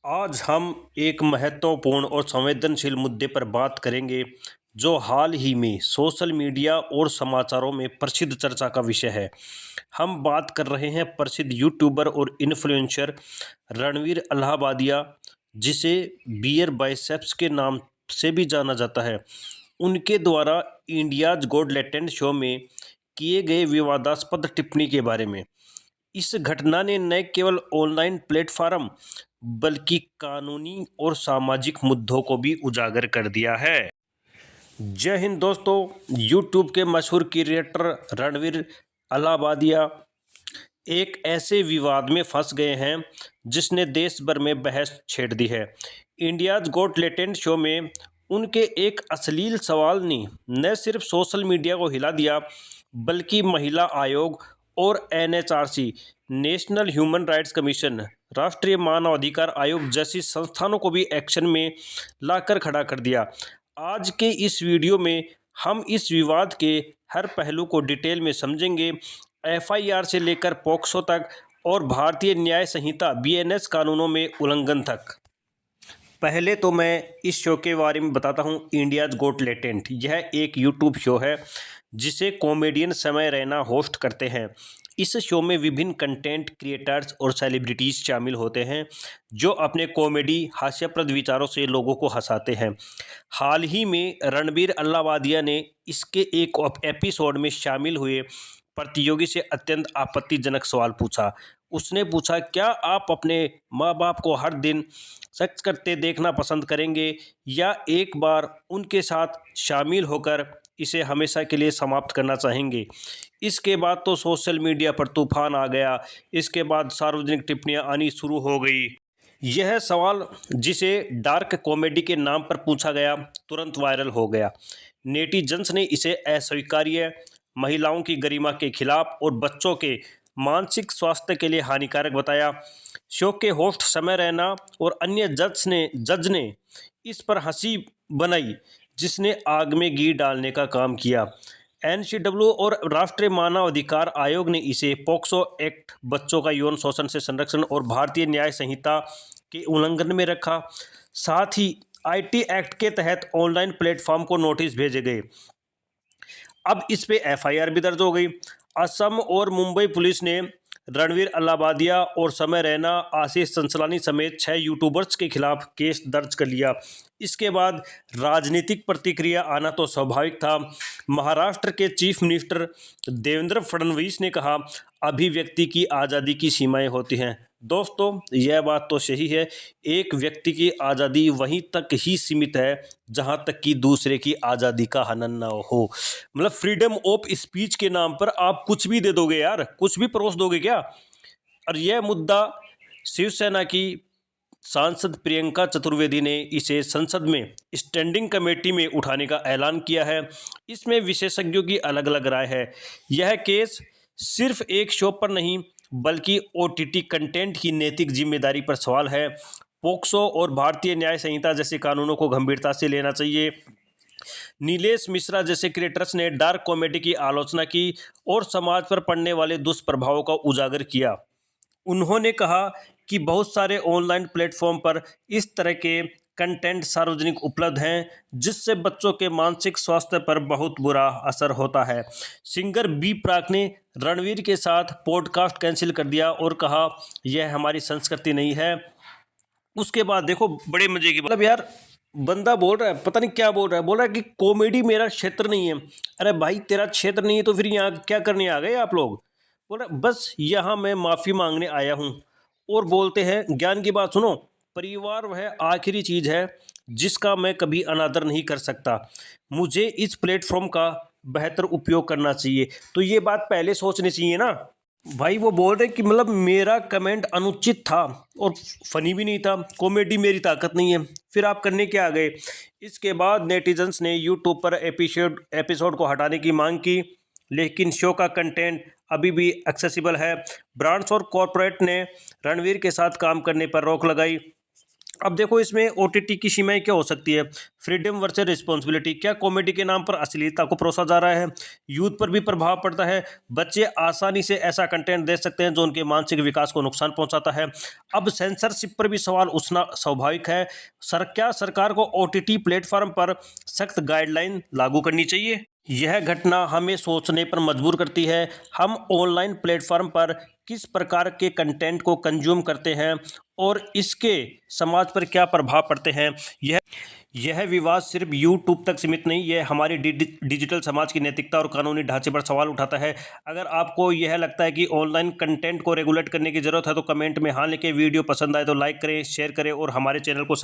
आज हम एक महत्वपूर्ण और संवेदनशील मुद्दे पर बात करेंगे जो हाल ही में सोशल मीडिया और समाचारों में प्रसिद्ध चर्चा का विषय है। हम बात कर रहे हैं प्रसिद्ध यूट्यूबर और इन्फ्लुएंसर रणवीर अलाहाबादिया, जिसे बियर बाइसेप्स के नाम से भी जाना जाता है। उनके द्वारा इंडियाज गॉट टैलेंट शो में किए गए विवादास्पद टिप्पणी के बारे में। इस घटना ने न केवल ऑनलाइन प्लेटफॉर्म बल्कि कानूनी और सामाजिक मुद्दों को भी उजागर कर दिया है। जय हिंद दोस्तों। यूट्यूब के मशहूर क्रिएटर रणवीर अलाहाबादिया एक ऐसे विवाद में फंस गए हैं जिसने देश भर में बहस छेड़ दी है। इंडियाज गॉट टैलेंट शो में उनके एक अश्लील सवाल ने न सिर्फ सोशल मीडिया को हिला दिया बल्कि महिला आयोग और NHRC, national human rights commission, राष्ट्रीय मानव अधिकार आयोग जैसी संस्थानों को भी एक्शन में लाकर खड़ा कर दिया। आज के इस वीडियो में हम इस विवाद के हर पहलू को डिटेल में समझेंगे, एफआईआर से लेकर पॉक्सो तक और भारतीय न्याय संहिता बीएनएस कानूनों में उल्लंघन तक। पहले तो मैं इस शो के बारे में बताता हूँ। इंडियाज गॉट टैलेंट यह एक यूट्यूब शो है जिसे कॉमेडियन समय रैना होस्ट करते हैं। इस शो में विभिन्न कंटेंट क्रिएटर्स और सेलिब्रिटीज़ शामिल होते हैं जो अपने कॉमेडी हास्यप्रद विचारों से लोगों को हंसाते हैं। हाल ही में रणबीर अल्लावादिया ने इसके एक एपिसोड में शामिल हुए प्रतियोगी से अत्यंत आपत्तिजनक सवाल पूछा। उसने पूछा, क्या आप अपने माँ बाप को हर दिन सेक्स करते देखना पसंद करेंगे या एक बार उनके साथ शामिल होकर इसे हमेशा के लिए समाप्त करना चाहेंगे। इसके बाद तो सोशल मीडिया पर तूफान आ गया। इसके बाद सार्वजनिक टिप्पणियां आनी शुरू हो गई। यह सवाल जिसे डार्क कॉमेडी के नाम पर पूछा गया तुरंत वायरल हो गया। नेटिजन्स ने इसे अस्वीकार्य, महिलाओं की गरिमा के खिलाफ और बच्चों के मानसिक स्वास्थ्य के लिए हानिकारक बताया। शो के होस्ट समय रैना और अन्य जज ने इस पर हंसी बनाई जिसने आग में घी डालने का काम किया। एनसीडब्ल्यू और राष्ट्रीय मानव अधिकार आयोग ने इसे पॉक्सो एक्ट, बच्चों का यौन शोषण से संरक्षण और भारतीय न्याय संहिता के उल्लंघन में रखा। साथ ही आईटी एक्ट के तहत ऑनलाइन प्लेटफॉर्म को नोटिस भेजे गए। अब इस पे एफआईआर भी दर्ज हो गई। असम और मुंबई पुलिस ने रणवीर अल्लाहाबादिया और समय रैना, आशीष संसलानी समेत 6 यूट्यूबर्स के खिलाफ केस दर्ज कर लिया। इसके बाद राजनीतिक प्रतिक्रिया आना तो स्वाभाविक था। महाराष्ट्र के चीफ मिनिस्टर देवेंद्र फडणवीस ने कहा, अभिव्यक्ति की आज़ादी की सीमाएं होती हैं। दोस्तों, यह बात तो सही है। एक व्यक्ति की आज़ादी वहीं तक ही सीमित है जहां तक कि दूसरे की आज़ादी का हनन ना हो। मतलब फ्रीडम ऑफ स्पीच के नाम पर आप कुछ भी दे दोगे यार, कुछ भी परोस दोगे क्या। और यह मुद्दा शिवसेना की सांसद प्रियंका चतुर्वेदी ने इसे संसद में स्टैंडिंग कमेटी में उठाने का ऐलान किया है। इसमें विशेषज्ञों की अलग अलग राय है। यह केस सिर्फ एक शो पर नहीं बल्कि ओटीटी कंटेंट की नैतिक जिम्मेदारी पर सवाल है। पोक्सो और भारतीय न्याय संहिता जैसे कानूनों को गंभीरता से लेना चाहिए। नीलेश मिश्रा जैसे क्रिएटर्स ने डार्क कॉमेडी की आलोचना की और समाज पर पड़ने वाले दुष्प्रभावों का उजागर किया। उन्होंने कहा कि बहुत सारे ऑनलाइन प्लेटफॉर्म पर इस तरह के कंटेंट सार्वजनिक उपलब्ध हैं जिससे बच्चों के मानसिक स्वास्थ्य पर बहुत बुरा असर होता है। सिंगर बी प्राक ने रणवीर के साथ पॉडकास्ट कैंसिल कर दिया और कहा, यह हमारी संस्कृति नहीं है। उसके बाद देखो, बड़े मजे की मतलब यार, बंदा बोल रहा है, पता नहीं क्या बोल रहा है, बोल रहा है कि कॉमेडी मेरा क्षेत्र नहीं है। अरे भाई, तेरा क्षेत्र नहीं है तो फिर यहाँ क्या करने आ गए आप लोग। बोल रहा बस यहाँ मैं माफ़ी मांगने आया हूँ। और बोलते हैं, ज्ञान की बात सुनो, परिवार वह आखिरी चीज़ है जिसका मैं कभी अनादर नहीं कर सकता। मुझे इस प्लेटफॉर्म का बेहतर उपयोग करना चाहिए। तो ये बात पहले सोचनी चाहिए ना भाई। वो बोल रहे कि मतलब मेरा कमेंट अनुचित था और फनी भी नहीं था, कॉमेडी मेरी ताकत नहीं है, फिर आप करने क्या आ गए। इसके बाद नेटिजन्स ने यूट्यूब पर एपिसोड को हटाने की मांग की, लेकिन शो का कंटेंट अभी भी एक्सेसिबल है। ब्रांड्स और कॉरपोरेट ने रणवीर के साथ काम करने पर रोक लगाई। अब देखो इसमें ओटीटी की सीमाएं क्या हो सकती है। फ्रीडम वर्सेस रिस्पॉन्सिबिलिटी, क्या कॉमेडी के नाम पर अश्लीलता को परोसा जा रहा है। यूथ पर भी प्रभाव पड़ता है, बच्चे आसानी से ऐसा कंटेंट देख सकते हैं जो उनके मानसिक विकास को नुकसान पहुंचाता है। अब सेंसरशिप पर भी सवाल उठना स्वाभाविक है। क्या सरकार को ओटीटी प्लेटफॉर्म पर सख्त गाइडलाइन लागू करनी चाहिए। यह घटना हमें सोचने पर मजबूर करती है। हम ऑनलाइन प्लेटफॉर्म पर किस प्रकार के कंटेंट को कंज्यूम करते हैं और इसके समाज पर क्या प्रभाव पड़ते हैं। यह विवाद सिर्फ यूट्यूब तक सीमित नहीं, यह हमारी डिजिटल समाज की नैतिकता और कानूनी ढांचे पर सवाल उठाता है। अगर आपको यह लगता है कि ऑनलाइन कंटेंट को रेगुलेट करने की जरूरत है तो कमेंट में हाँ लिखें। वीडियो पसंद आए तो लाइक करें, शेयर करें और हमारे चैनल को